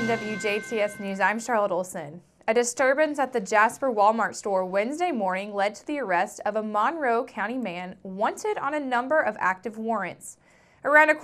WJTS News, I'm Charlotte Olson. A disturbance at the Jasper Walmart store Wednesday morning led to the arrest of a Monroe County man wanted on a number of active warrants. Around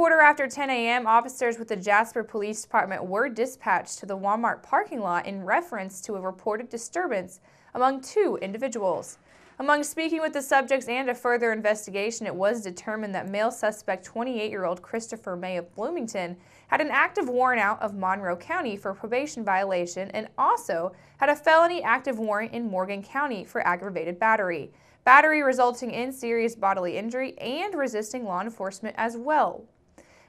10 a.m., officers with the Jasper Police Department were dispatched to the Walmart parking lot in reference to a reported disturbance among two individuals. Among speaking with the subjects and a further investigation, it was determined that male suspect 28-year-old Christopher May of Bloomington had an active warrant out of Monroe County for probation violation and also had a felony active warrant in Morgan County for aggravated battery resulting in serious bodily injury, and resisting law enforcement as well.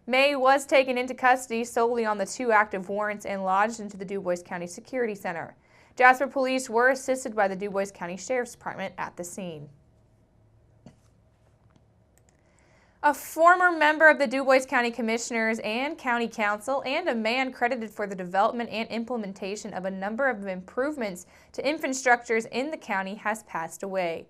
May was taken into custody solely on the two active warrants and lodged into the DuBois County Security Center. Jasper police were assisted by the DuBois County Sheriff's Department at the scene. A former member of the DuBois County Commissioners and County Council and a man credited for the development and implementation of a number of improvements to infrastructures in the county has passed away.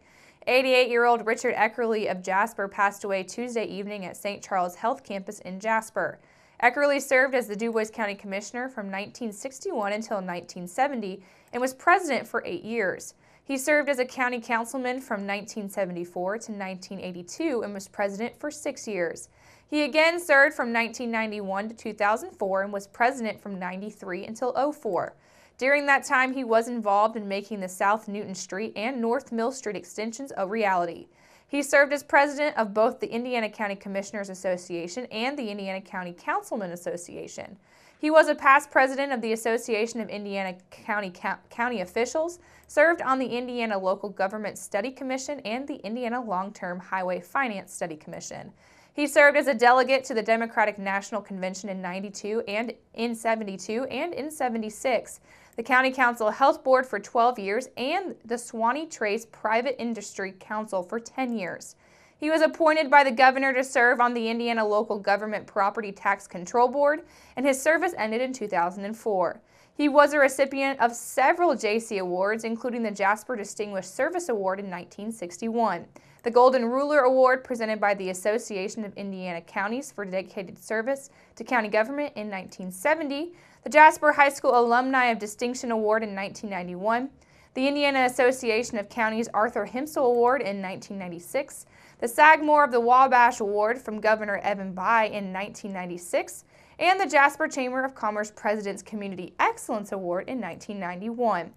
88-year-old Richard Eckersley of Jasper passed away Tuesday evening at St. Charles Health Campus in Jasper. Eckersley served as the DuBois County Commissioner from 1961 until 1970 and was president for 8 years. He served as a county councilman from 1974 to 1982 and was president for 6 years. He again served from 1991 to 2004 and was president from 93 until 2004. During that time, he was involved in making the South Newton Street and North Mill Street extensions a reality. He served as president of both the Indiana County Commissioners Association and the Indiana County Councilman Association. He was a past president of the Association of Indiana County Officials, served on the Indiana Local Government Study Commission and the Indiana Long-Term Highway Finance Study Commission. He served as a delegate to the Democratic National Convention in 92 and in 72 and in 76, the County Council Health Board for 12 years, and the Swanee Trace Private Industry Council for 10 years. He was appointed by the governor to serve on the Indiana Local Government Property Tax Control Board, and his service ended in 2004. He was a recipient of several JC Awards, including the Jasper Distinguished Service Award in 1961, the Golden Ruler Award presented by the Association of Indiana Counties for dedicated service to county government in 1970, the Jasper High School Alumni of Distinction Award in 1991, the Indiana Association of Counties Arthur Himsel Award in 1996, the Sagamore of the Wabash Award from Governor Evan Bayh in 1996, and the Jasper Chamber of Commerce President's Community Excellence Award in 1991.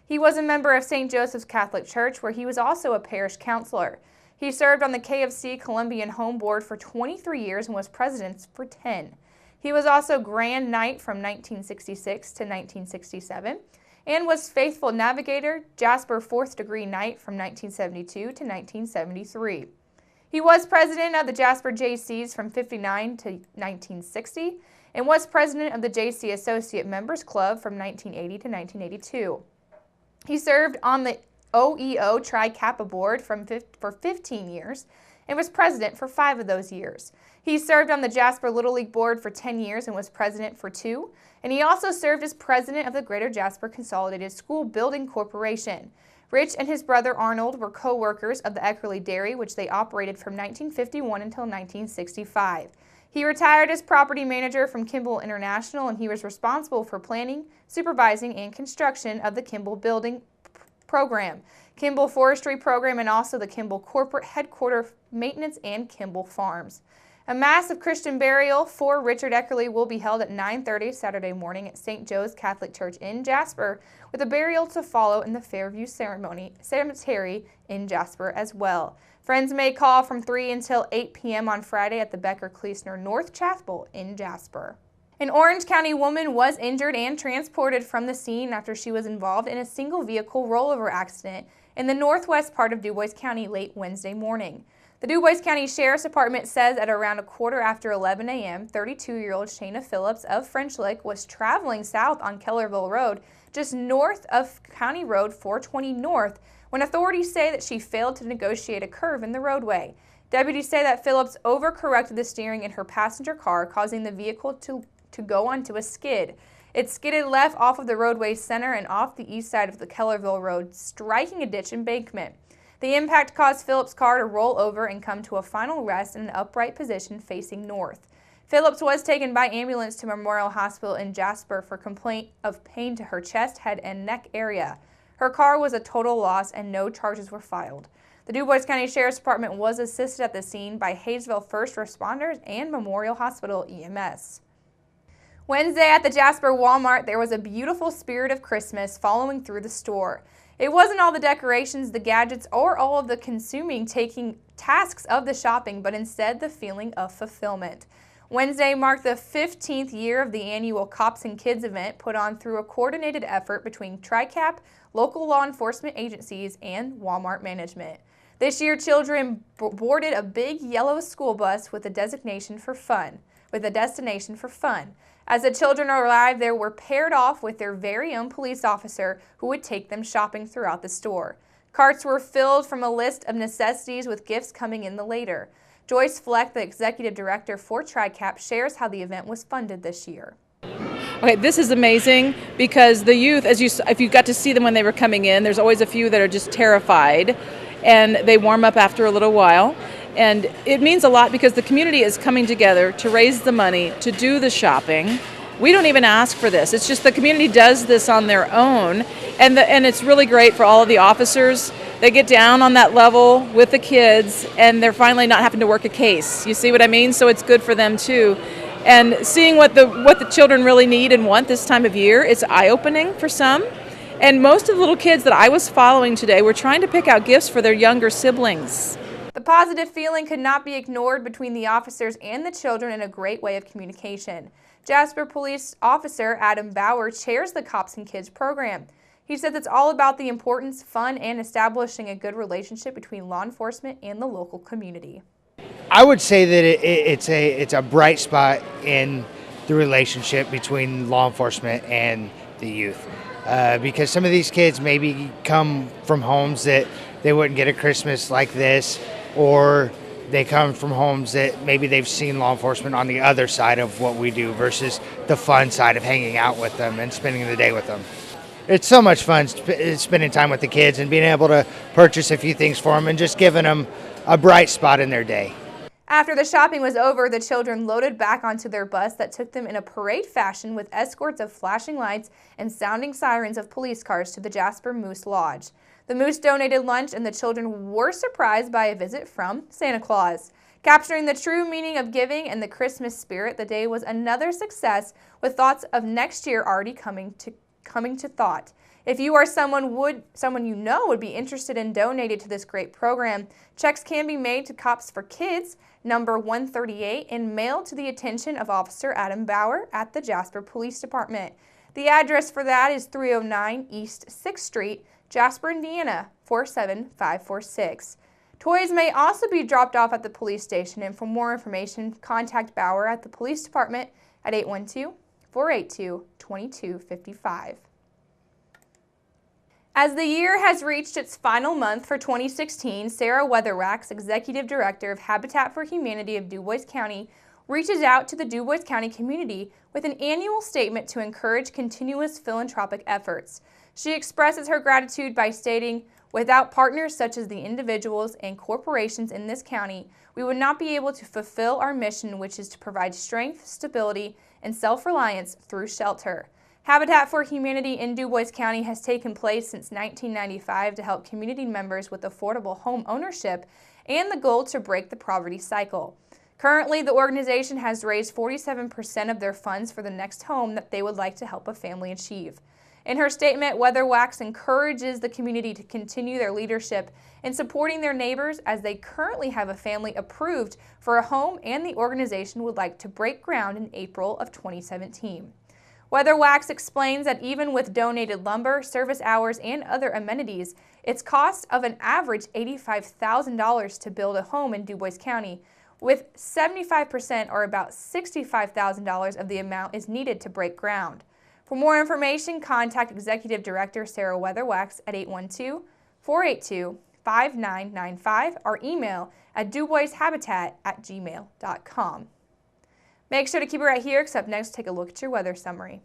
He was a member of St. Joseph's Catholic Church, where he was also a parish counselor. He served on the KFC Columbian Home Board for 23 years and was president for 10. He was also Grand Knight from 1966 to 1967 and was Faithful Navigator, Jasper 4th Degree Knight from 1972 to 1973. He was president of the Jasper JCs from 59 to 1960 and was president of the JC Associate Members Club from 1980 to 1982. He served on the OEO Tri Kappa Board for 15 years and was president for 5 of those years. He served on the Jasper Little League Board for 10 years and was president for 2, and he also served as president of the Greater Jasper Consolidated School Building Corporation. Rich and his brother Arnold were co-workers of the Eckersley Dairy, which they operated from 1951 until 1965. He retired as property manager from Kimball International, and he was responsible for planning, supervising, and construction of the Kimball Building Program, Kimball Forestry Program, and also the Kimball Corporate Headquarters Maintenance and Kimball Farms. A mass of Christian burial for Richard Eckersley will be held at 9:30 Saturday morning at St. Joe's Catholic Church in Jasper, with a burial to follow in the Fairview Cemetery in Jasper as well. Friends may call from 3 until 8 p.m. on Friday at the Becker-Kleesner North Chapel in Jasper. An Orange County woman was injured and transported from the scene after she was involved in a single-vehicle rollover accident in the northwest part of DuBois County late Wednesday morning. The DuBois County Sheriff's Department says at around 11 a.m., 32-year-old Shayna Phillips of French Lick was traveling south on Kellerville Road, just north of County Road 420 North, when authorities say that she failed to negotiate a curve in the roadway. Deputies say that Phillips overcorrected the steering in her passenger car, causing the vehicle to go onto a skid. It skidded left off of the roadway center and off the east side of the Kellerville Road, striking a ditch embankment. The impact caused Phillips' car to roll over and come to a final rest in an upright position facing north. Phillips was taken by ambulance to Memorial Hospital in Jasper for complaint of pain to her chest, head, and neck area. Her car was a total loss and no charges were filed. The DuBois County Sheriff's Department was assisted at the scene by Hayesville first responders and Memorial Hospital EMS. Wednesday at the Jasper Walmart, there was a beautiful spirit of Christmas following through the store. It wasn't all the decorations, the gadgets, or all of the consuming taking tasks of the shopping, but instead the feeling of fulfillment. Wednesday marked the 15th year of the annual Cops and Kids event put on through a coordinated effort between TRICAP, local law enforcement agencies, and Walmart management. This year, children boarded a big yellow school bus with a destination for fun. As the children arrived, they were paired off with their very own police officer who would take them shopping throughout the store. Carts were filled from a list of necessities with gifts coming in the later. Joyce Fleck, the executive director for TRICAP, shares how the event was funded this year. Okay, this is amazing because the youth, if you got to see them when they were coming in, there's always a few that are just terrified and they warm up after a little while. And it means a lot because the community is coming together to raise the money to do the shopping. We don't even ask for this. It's just the community does this on their own. And it's really great for all of the officers. They get down on that level with the kids and they're finally not having to work a case. You see what I mean? So it's good for them too. And seeing what the children really need and want this time of year, it's eye-opening for some. And most of the little kids that I was following today were trying to pick out gifts for their younger siblings. The positive feeling could not be ignored between the officers and the children in a great way of communication. Jasper Police Officer Adam Bauer chairs the Cops and Kids program. He says it's all about the importance, fun, and establishing a good relationship between law enforcement and the local community. I would say that it's a bright spot in the relationship between law enforcement and the youth. Because some of these kids maybe come from homes that they wouldn't get a Christmas like this, or they come from homes that maybe they've seen law enforcement on the other side of what we do versus the fun side of hanging out with them and spending the day with them. It's so much fun spending time with the kids and being able to purchase a few things for them and just giving them a bright spot in their day. After the shopping was over, the children loaded back onto their bus that took them in a parade fashion with escorts of flashing lights and sounding sirens of police cars to the Jasper Moose Lodge. The Moose donated lunch and the children were surprised by a visit from Santa Claus. Capturing the true meaning of giving and the Christmas spirit, the day was another success with thoughts of next year already coming to thought. If you are someone you know would be interested in donating to this great program, checks can be made to Cops for Kids, number 138, and mailed to the attention of Officer Adam Bauer at the Jasper Police Department. The address for that is 309 East 6th Street, Jasper, Indiana, 47546. Toys may also be dropped off at the police station, and for more information, contact Bauer at the police department at 812-482-2255. As the year has reached its final month for 2016, Sarah Weatherwax, Executive Director of Habitat for Humanity of DuBois County, reaches out to the DuBois County community with an annual statement to encourage continuous philanthropic efforts. She expresses her gratitude by stating, "Without partners such as the individuals and corporations in this county, we would not be able to fulfill our mission, which is to provide strength, stability, and self-reliance through shelter." Habitat for Humanity in DuBois County has taken place since 1995 to help community members with affordable home ownership and the goal to break the poverty cycle. Currently, the organization has raised 47% of their funds for the next home that they would like to help a family achieve. In her statement, Weatherwax encourages the community to continue their leadership in supporting their neighbors as they currently have a family approved for a home, and the organization would like to break ground in April of 2017. Weatherwax explains that even with donated lumber, service hours, and other amenities, it's cost of an average $85,000 to build a home in DuBois County, with 75% or about $65,000 of the amount is needed to break ground. For more information, contact Executive Director Sarah Weatherwax at 812-482-5995 or email at duboishabitat@gmail.com. Make sure to keep it right here, because up next, take a look at your weather summary.